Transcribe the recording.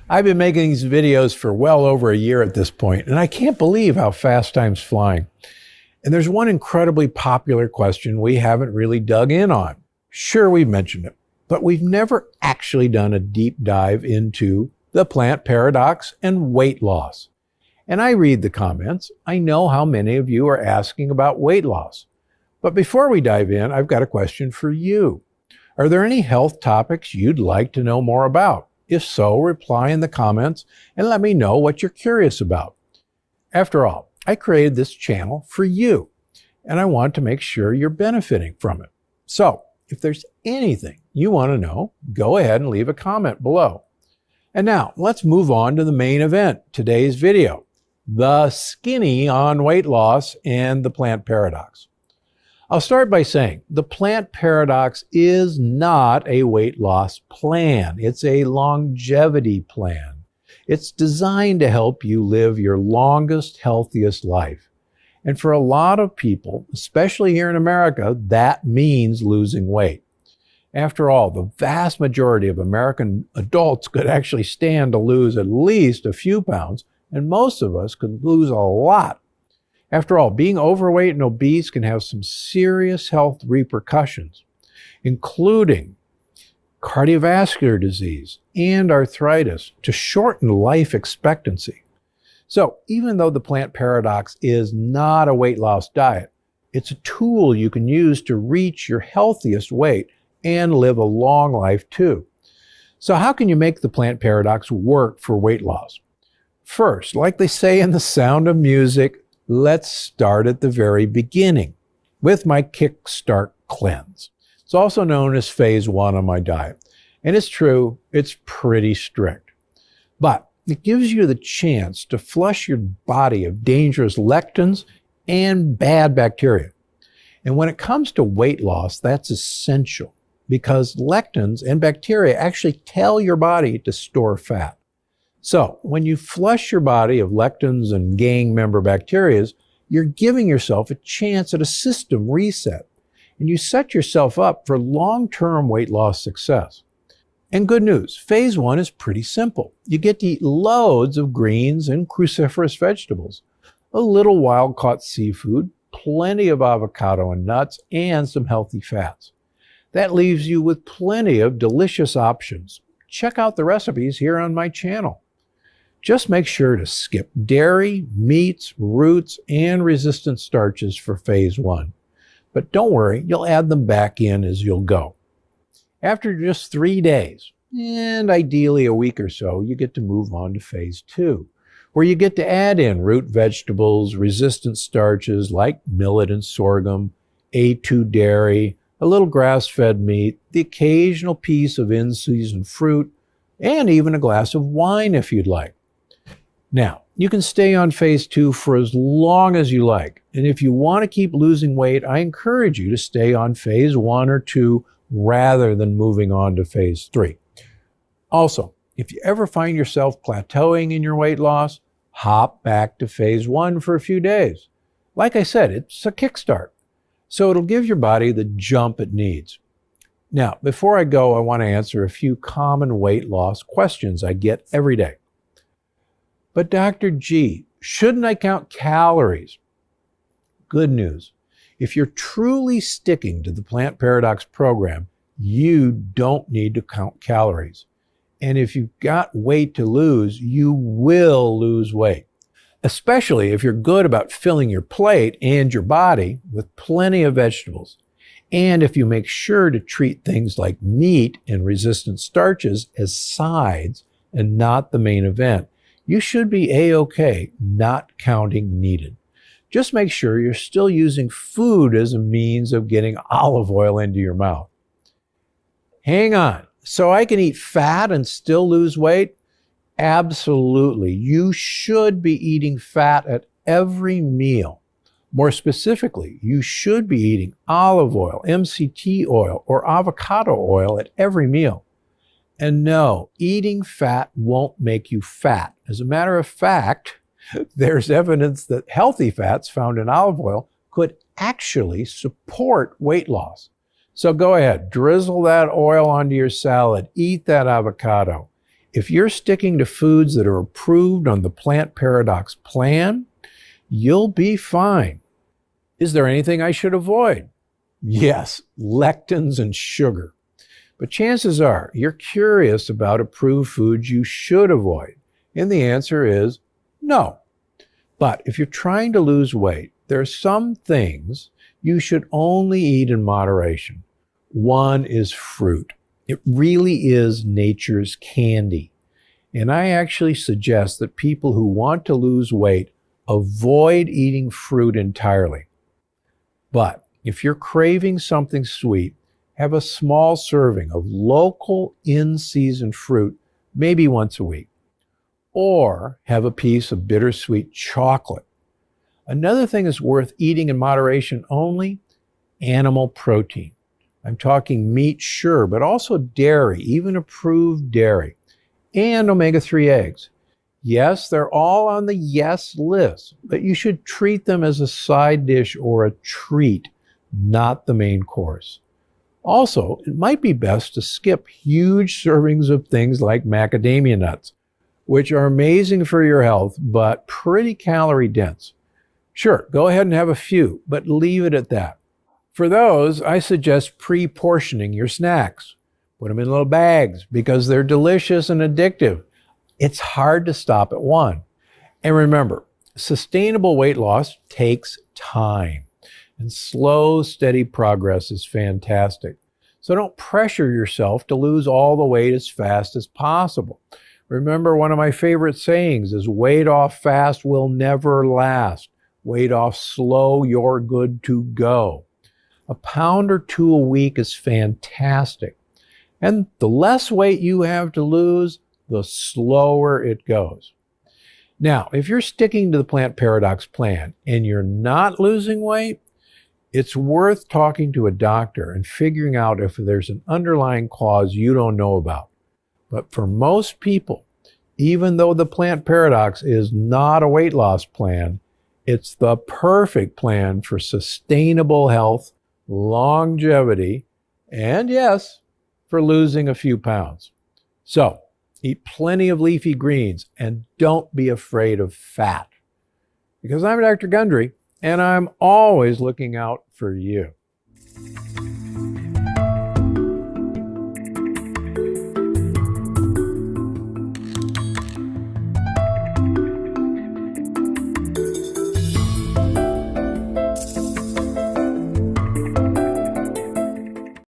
I've been making these videos for well over a year at this point, and I can't believe how fast time's flying. And there's one incredibly popular question we haven't really dug in on. Sure, we've mentioned it, but we've never actually done a deep dive into the plant paradox and weight loss. And I read the comments. I know how many of you are asking about weight loss. But before we dive in, I've got a question for you. Are there any health topics you'd like to know more about? If so, reply in the comments and let me know what you're curious about. After all, I created this channel for you, and I want to make sure you're benefiting from it. So, if there's anything you want to know, go ahead and leave a comment below. And now, let's move on to the main event, today's video, the skinny on weight loss and the plant paradox. I'll start by saying the plant paradox is not a weight loss plan. It's a longevity plan. It's designed to help you live your longest, healthiest life. And for a lot of people, especially here in America, that means losing weight. After all, the vast majority of American adults could actually stand to lose at least a few pounds, and most of us could lose a lot. After all, being overweight and obese can have some serious health repercussions, including cardiovascular disease and arthritis, to shorten life expectancy. So even though the plant paradox is not a weight loss diet, it's a tool you can use to reach your healthiest weight and live a long life too. So how can you make the plant paradox work for weight loss? First, like they say in The Sound of Music, let's start at the very beginning with my Kickstart Cleanse. It's also known as phase 1 on my diet. And it's true, it's pretty strict. But it gives you the chance to flush your body of dangerous lectins and bad bacteria. And when it comes to weight loss, that's essential because lectins and bacteria actually tell your body to store fat. So when you flush your body of lectins and gang member bacteria, you're giving yourself a chance at a system reset, and you set yourself up for long-term weight loss success. And good news, phase 1 is pretty simple. You get to eat loads of greens and cruciferous vegetables, a little wild-caught seafood, plenty of avocado and nuts, and some healthy fats. That leaves you with plenty of delicious options. Check out the recipes here on my channel. Just make sure to skip dairy, meats, roots, and resistant starches for phase 1. But don't worry, you'll add them back in as you'll go. After just 3 days, and ideally a week or so, you get to move on to phase 2, where you get to add in root vegetables, resistant starches like millet and sorghum, A2 dairy, a little grass-fed meat, the occasional piece of in-season fruit, and even a glass of wine if you'd like. Now, you can stay on phase 2 for as long as you like. And if you want to keep losing weight, I encourage you to stay on phase 1 or 2 rather than moving on to phase 3. Also, if you ever find yourself plateauing in your weight loss, hop back to phase 1 for a few days. Like I said, it's a kickstart. So it'll give your body the jump it needs. Now, before I go, I want to answer a few common weight loss questions I get every day. But Dr. G, shouldn't I count calories? Good news. If you're truly sticking to the Plant Paradox program, you don't need to count calories. And if you've got weight to lose, you will lose weight, especially if you're good about filling your plate and your body with plenty of vegetables. And if you make sure to treat things like meat and resistant starches as sides and not the main event, you should be A-OK, not counting needed. Just make sure you're still using food as a means of getting olive oil into your mouth. Hang on, so I can eat fat and still lose weight? Absolutely. You should be eating fat at every meal. More specifically, you should be eating olive oil, MCT oil, or avocado oil at every meal. And no, eating fat won't make you fat. As a matter of fact, there's evidence that healthy fats found in olive oil could actually support weight loss. So go ahead, drizzle that oil onto your salad, eat that avocado. if you're sticking to foods that are approved on the Plant Paradox plan, you'll be fine. Is there anything I should avoid? Yes, lectins and sugar. But chances are you're curious about approved foods you should avoid. And the answer is no. But if you're trying to lose weight, there are some things you should only eat in moderation. One is fruit. It really is nature's candy. And I actually suggest that people who want to lose weight avoid eating fruit entirely. But if you're craving something sweet, have a small serving of local in-season fruit, maybe once a week. Or have a piece of bittersweet chocolate. Another thing that's worth eating in moderation only, animal protein. I'm talking meat, sure, but also dairy, even approved dairy, and omega-3 eggs. Yes, they're all on the yes list, but you should treat them as a side dish or a treat, not the main course. Also, it might be best to skip huge servings of things like macadamia nuts, which are amazing for your health, but pretty calorie dense. Sure, go ahead and have a few, but leave it at that. For those, I suggest pre-portioning your snacks. Put them in little bags because they're delicious and addictive. It's hard to stop at one. And remember, sustainable weight loss takes time. And slow, steady progress is fantastic. So don't pressure yourself to lose all the weight as fast as possible. Remember, one of my favorite sayings is weight off fast will never last. Weight off slow, you're good to go. A pound or two a week is fantastic. And the less weight you have to lose, the slower it goes. Now, if you're sticking to the Plant Paradox plan and you're not losing weight, it's worth talking to a doctor and figuring out if there's an underlying cause you don't know about. But for most people, even though the Plant Paradox is not a weight loss plan, it's the perfect plan for sustainable health, longevity, and yes, for losing a few pounds. So, eat plenty of leafy greens and don't be afraid of fat. Because I'm Dr. Gundry, and I'm always looking out for you.